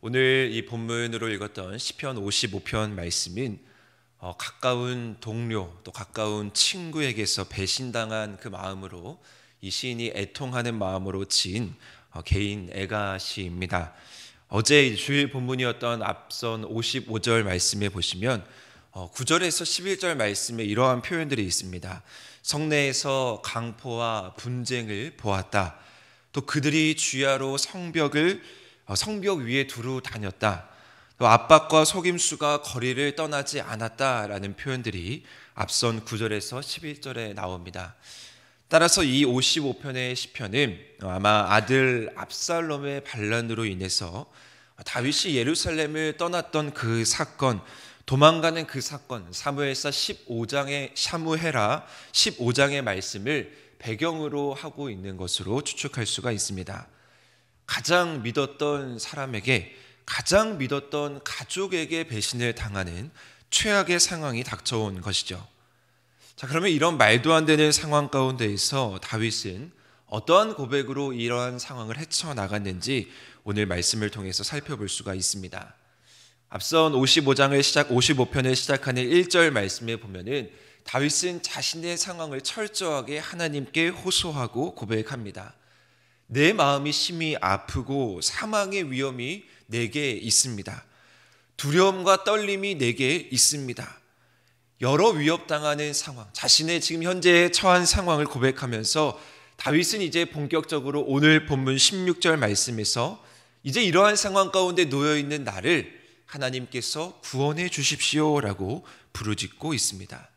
오늘 이 본문으로 읽었던 시편 55편 말씀은 가까운 동료 또 가까운 친구에게서 배신당한 그 마음으로 이 시인이 애통하는 마음으로 지은 개인 애가시입니다. 어제 주일 본문이었던 앞선 55절 말씀에 보시면 9절에서 11절 말씀에 이러한 표현들이 있습니다. 성내에서 강포와 분쟁을 보았다. 또 그들이 주야로 성벽 위에 두루 다녔다. 또 압박과 속임수가 거리를 떠나지 않았다라는 표현들이 앞선 9절에서 11절에 나옵니다. 따라서 이 55편의 시편은 아마 아들 압살롬의 반란으로 인해서 다윗이 예루살렘을 떠났던 그 사건, 도망가는 그 사건, 사무엘하 15장의 말씀을 배경으로 하고 있는 것으로 추측할 수가 있습니다. 가장 믿었던 사람에게, 가장 믿었던 가족에게 배신을 당하는 최악의 상황이 닥쳐온 것이죠. 자, 그러면 이런 말도 안 되는 상황 가운데에서 다윗은 어떠한 고백으로 이러한 상황을 헤쳐나갔는지 오늘 말씀을 통해서 살펴볼 수가 있습니다. 앞선 55편을 시작하는 1절 말씀에 보면은 다윗은 자신의 상황을 철저하게 하나님께 호소하고 고백합니다. 내 마음이 심히 아프고 사망의 위험이 내게 있습니다. 두려움과 떨림이 내게 있습니다. 여러 위협당하는 상황, 자신의 지금 현재 처한 상황을 고백하면서 다윗은 이제 본격적으로 오늘 본문 16절 말씀에서 이제 이러한 상황 가운데 놓여있는 나를 하나님께서 구원해 주십시오라고 부르짖고 있습니다.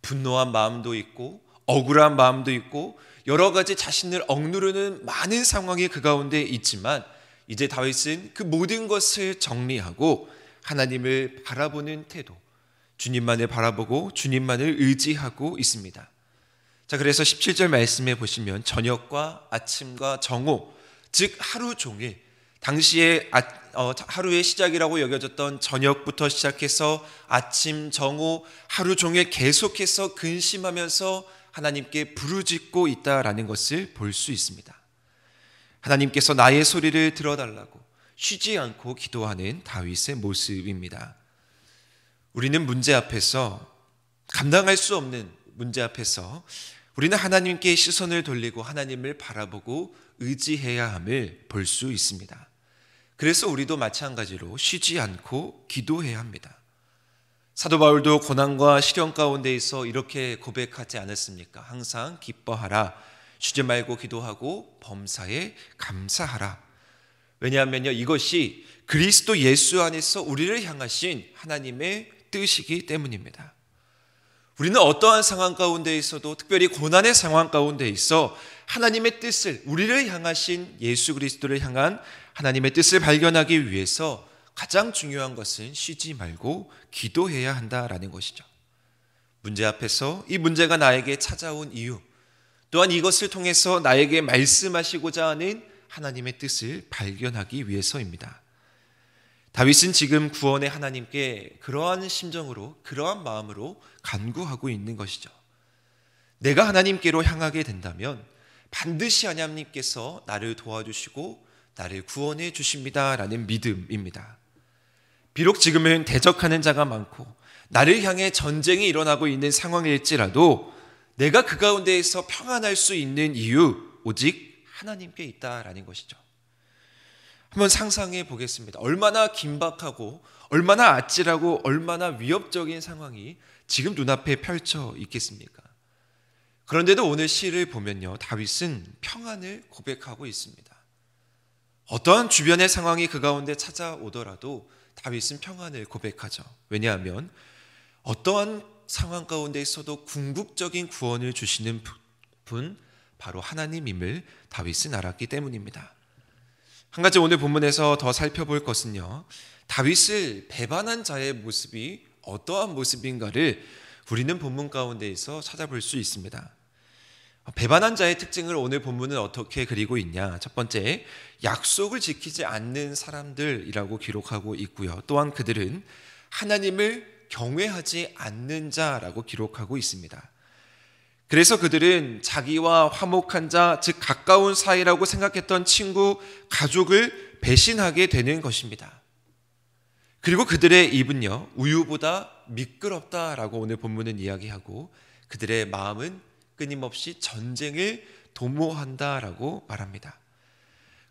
분노한 마음도 있고 억울한 마음도 있고 여러 가지 자신을 억누르는 많은 상황이 그 가운데 있지만 이제 다윗은 그 모든 것을 정리하고 하나님을 바라보는 태도, 주님만을 바라보고 주님만을 의지하고 있습니다. 자, 그래서 17절 말씀에 보시면 저녁과 아침과 정오, 즉 하루 종일 당시에 하루의 시작이라고 여겨졌던 저녁부터 시작해서 아침, 정오, 하루 종일 계속해서 근심하면서 하나님께 부르짖고 있다라는 것을 볼 수 있습니다. 하나님께서 나의 소리를 들어달라고 쉬지 않고 기도하는 다윗의 모습입니다. 우리는 문제 앞에서, 감당할 수 없는 문제 앞에서 우리는 하나님께 시선을 돌리고 하나님을 바라보고 의지해야 함을 볼 수 있습니다. 그래서 우리도 마찬가지로 쉬지 않고 기도해야 합니다. 사도 바울도 고난과 시련 가운데에서 이렇게 고백하지 않았습니까? 항상 기뻐하라, 쉬지 말고 기도하고 범사에 감사하라. 왜냐하면요, 이것이 그리스도 예수 안에서 우리를 향하신 하나님의 뜻이기 때문입니다. 우리는 어떠한 상황 가운데 있어도, 특별히 고난의 상황 가운데 있어 하나님의 뜻을, 우리를 향하신 예수 그리스도를 향한 하나님의 뜻을 발견하기 위해서 가장 중요한 것은 쉬지 말고 기도해야 한다라는 것이죠. 문제 앞에서 이 문제가 나에게 찾아온 이유, 또한 이것을 통해서 나에게 말씀하시고자 하는 하나님의 뜻을 발견하기 위해서입니다. 다윗은 지금 구원의 하나님께 그러한 심정으로, 그러한 마음으로 간구하고 있는 것이죠. 내가 하나님께로 향하게 된다면 반드시 하나님께서 나를 도와주시고 나를 구원해 주십니다라는 믿음입니다. 비록 지금은 대적하는 자가 많고 나를 향해 전쟁이 일어나고 있는 상황일지라도 내가 그 가운데에서 평안할 수 있는 이유, 오직 하나님께 있다라는 것이죠. 한번 상상해 보겠습니다. 얼마나 긴박하고 얼마나 아찔하고 얼마나 위협적인 상황이 지금 눈앞에 펼쳐 있겠습니까? 그런데도 오늘 시를 보면요, 다윗은 평안을 고백하고 있습니다. 어떠한 주변의 상황이 그 가운데 찾아오더라도 다윗은 평안을 고백하죠. 왜냐하면 어떠한 상황 가운데 있어도 궁극적인 구원을 주시는 분, 바로 하나님임을 다윗은 알았기 때문입니다. 한 가지 오늘 본문에서 더 살펴볼 것은요, 다윗을 배반한 자의 모습이 어떠한 모습인가를 우리는 본문 가운데에서 찾아볼 수 있습니다. 배반한 자의 특징을 오늘 본문은 어떻게 그리고 있냐? 첫 번째, 약속을 지키지 않는 사람들이라고 기록하고 있고요. 또한 그들은 하나님을 경외하지 않는 자라고 기록하고 있습니다. 그래서 그들은 자기와 화목한 자, 즉 가까운 사이라고 생각했던 친구, 가족을 배신하게 되는 것입니다. 그리고 그들의 입은요, 우유보다 미끄럽다라고 오늘 본문은 이야기하고 그들의 마음은 끊임없이 전쟁을 도모한다라고 말합니다.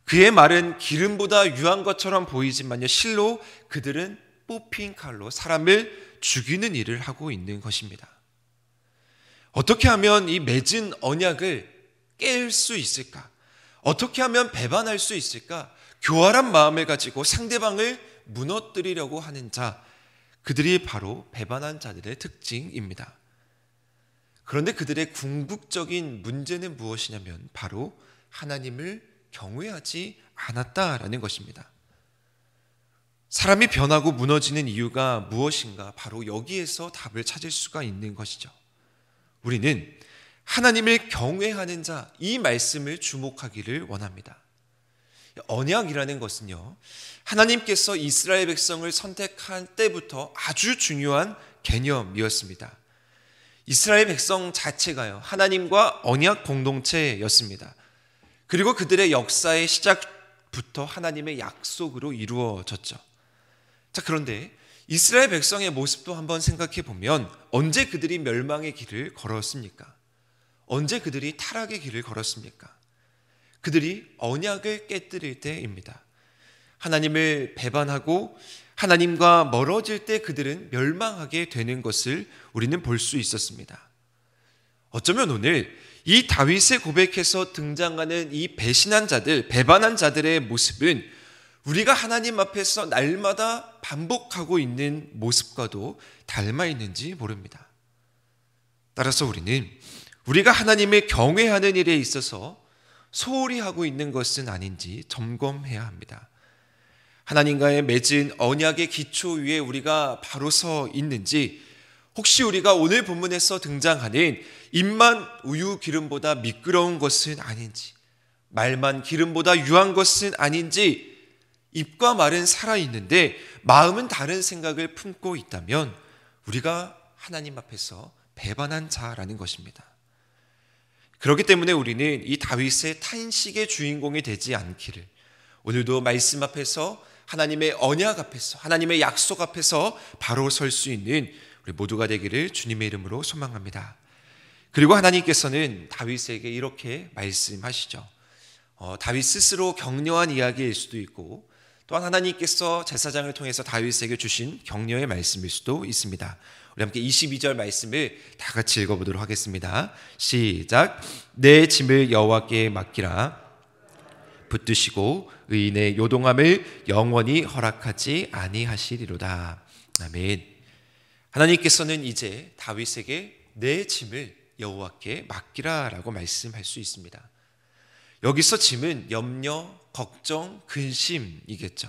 그의 말은 기름보다 유한 것처럼 보이지만요, 실로 그들은 뽑힌 칼로 사람을 죽이는 일을 하고 있는 것입니다. 어떻게 하면 이 맺은 언약을 깰 수 있을까? 어떻게 하면 배반할 수 있을까? 교활한 마음을 가지고 상대방을 무너뜨리려고 하는 자, 그들이 바로 배반한 자들의 특징입니다. 그런데 그들의 궁극적인 문제는 무엇이냐면 바로 하나님을 경외하지 않았다라는 것입니다. 사람이 변하고 무너지는 이유가 무엇인가? 바로 여기에서 답을 찾을 수가 있는 것이죠. 우리는 하나님을 경외하는 자, 이 말씀을 주목하기를 원합니다. 언약이라는 것은요, 하나님께서 이스라엘 백성을 선택한 때부터 아주 중요한 개념이었습니다. 이스라엘 백성 자체가요, 하나님과 언약 공동체였습니다. 그리고 그들의 역사의 시작부터 하나님의 약속으로 이루어졌죠. 자, 그런데 이스라엘 백성의 모습도 한번 생각해 보면 언제 그들이 멸망의 길을 걸었습니까? 언제 그들이 타락의 길을 걸었습니까? 그들이 언약을 깨뜨릴 때입니다. 하나님을 배반하고 하나님과 멀어질 때 그들은 멸망하게 되는 것을 우리는 볼 수 있었습니다. 어쩌면 오늘 이 다윗의 고백에서 등장하는 이 배신한 자들, 배반한 자들의 모습은 우리가 하나님 앞에서 날마다 반복하고 있는 모습과도 닮아 있는지 모릅니다. 따라서 우리는 우리가 하나님을 경외하는 일에 있어서 소홀히 하고 있는 것은 아닌지 점검해야 합니다. 하나님과의 맺은 언약의 기초 위에 우리가 바로 서 있는지, 혹시 우리가 오늘 본문에서 등장하는 입만 우유 기름보다 미끄러운 것은 아닌지, 말만 기름보다 유한 것은 아닌지, 입과 말은 살아있는데 마음은 다른 생각을 품고 있다면 우리가 하나님 앞에서 배반한 자라는 것입니다. 그렇기 때문에 우리는 이 다윗의 탄식의 주인공이 되지 않기를, 오늘도 말씀 앞에서 하나님의 언약 앞에서 하나님의 약속 앞에서 바로 설 수 있는 우리 모두가 되기를 주님의 이름으로 소망합니다. 그리고 하나님께서는 다윗에게 이렇게 말씀하시죠. 다윗 스스로 격려한 이야기일 수도 있고, 또한 하나님께서 제사장을 통해서 다윗에게 주신 격려의 말씀일 수도 있습니다. 우리 함께 22절 말씀을 다 같이 읽어보도록 하겠습니다. 시작. 내 짐을 여호와께 맡기라. 붙드시고 의인의 요동함을 영원히 허락하지 아니하시리로다. 아멘. 하나님께서는 이제 다윗에게 내 짐을 여호와께 맡기라라고 말씀할 수 있습니다. 여기서 짐은 염려, 걱정, 근심이겠죠.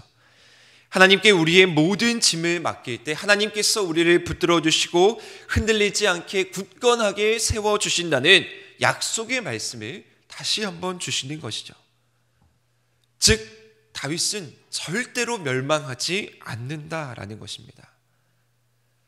하나님께 우리의 모든 짐을 맡길 때 하나님께서 우리를 붙들어 주시고 흔들리지 않게 굳건하게 세워주신다는 약속의 말씀을 다시 한번 주시는 것이죠. 즉 다윗은 절대로 멸망하지 않는다라는 것입니다.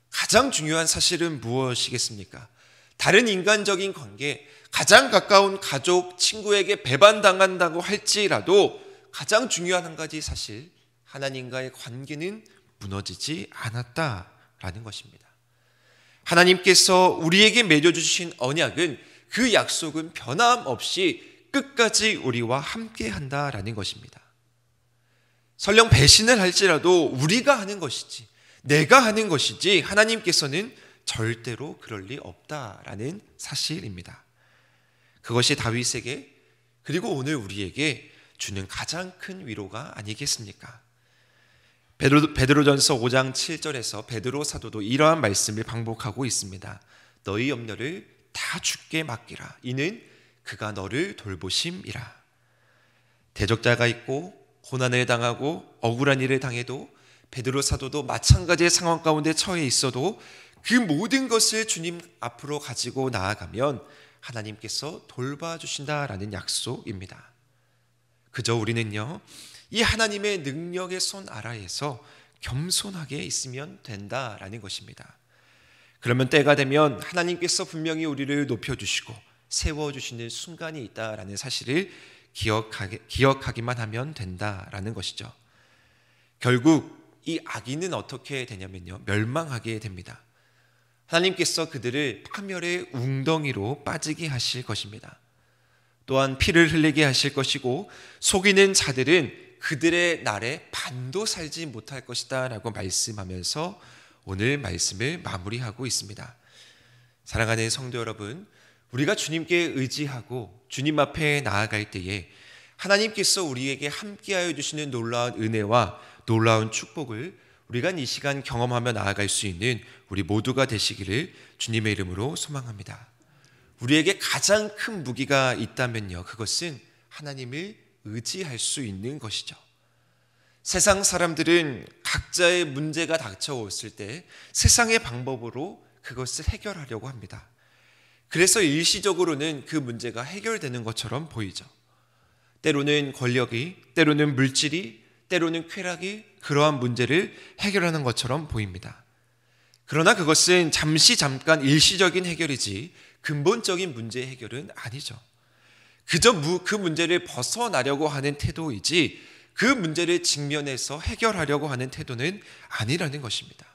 가장 중요한 사실은 무엇이겠습니까? 다른 인간적인 관계, 가장 가까운 가족, 친구에게 배반당한다고 할지라도 가장 중요한 한 가지 사실, 하나님과의 관계는 무너지지 않았다라는 것입니다. 하나님께서 우리에게 맺어주신 언약은, 그 약속은 변함없이 끝까지 우리와 함께한다라는 것입니다. 설령 배신을 할지라도 우리가 하는 것이지, 내가 하는 것이지 하나님께서는 절대로 그럴 리 없다라는 사실입니다. 그것이 다윗에게, 그리고 오늘 우리에게 주는 가장 큰 위로가 아니겠습니까? 베드로전서 5장 7절에서 베드로 사도도 이러한 말씀을 반복하고 있습니다. 너희 염려를 다 주께 맡기라. 이는 그가 너를 돌보심이라. 대적자가 있고 고난을 당하고 억울한 일을 당해도, 베드로 사도도 마찬가지의 상황 가운데 처해 있어도 그 모든 것을 주님 앞으로 가지고 나아가면 하나님께서 돌봐주신다라는 약속입니다. 그저 우리는요, 이 하나님의 능력의 손 아래에서 겸손하게 있으면 된다라는 것입니다. 그러면 때가 되면 하나님께서 분명히 우리를 높여주시고 세워주시는 순간이 있다라는 사실을 기억하기만 하면 된다라는 것이죠. 결국 이 악인은 어떻게 되냐면요, 멸망하게 됩니다. 하나님께서 그들을 파멸의 웅덩이로 빠지게 하실 것입니다. 또한 피를 흘리게 하실 것이고 속이는 자들은 그들의 날에 반도 살지 못할 것이다 라고 말씀하면서 오늘 말씀을 마무리하고 있습니다. 사랑하는 성도 여러분, 우리가 주님께 의지하고 주님 앞에 나아갈 때에 하나님께서 우리에게 함께하여 주시는 놀라운 은혜와 놀라운 축복을 우리가 이 시간 경험하며 나아갈 수 있는 우리 모두가 되시기를 주님의 이름으로 소망합니다. 우리에게 가장 큰 무기가 있다면요, 그것은 하나님을 의지할 수 있는 것이죠. 세상 사람들은 각자의 문제가 닥쳐왔을 때 세상의 방법으로 그것을 해결하려고 합니다. 그래서 일시적으로는 그 문제가 해결되는 것처럼 보이죠. 때로는 권력이, 때로는 물질이, 때로는 쾌락이 그러한 문제를 해결하는 것처럼 보입니다. 그러나 그것은 잠깐 일시적인 해결이지 근본적인 문제 해결은 아니죠. 그저 그 문제를 벗어나려고 하는 태도이지 그 문제를 직면해서 해결하려고 하는 태도는 아니라는 것입니다.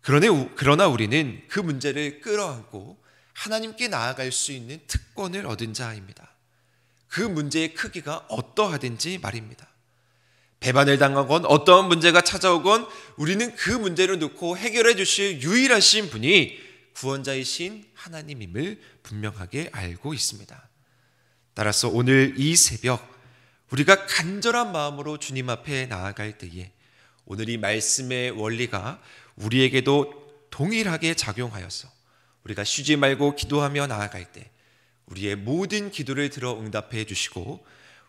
그러나 우리는 그 문제를 끌어안고 하나님께 나아갈 수 있는 특권을 얻은 자입니다. 그 문제의 크기가 어떠하든지 말입니다. 배반을 당하건 어떠한 문제가 찾아오건 우리는 그 문제를 놓고 해결해 주실 유일하신 분이 구원자이신 하나님임을 분명하게 알고 있습니다. 따라서 오늘 이 새벽 우리가 간절한 마음으로 주님 앞에 나아갈 때에 오늘 이 말씀의 원리가 우리에게도 동일하게 작용하여서 우리가 쉬지 말고 기도하며 나아갈 때 우리의 모든 기도를 들어 응답해 주시고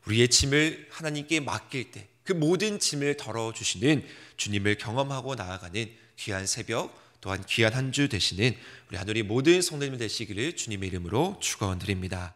우리의 짐을 하나님께 맡길 때 그 모든 짐을 덜어주시는 주님을 경험하고 나아가는 귀한 새벽 또한 귀한 한 주 되시는 우리 하늘의 모든 성도님 되시기를 주님의 이름으로 축원드립니다.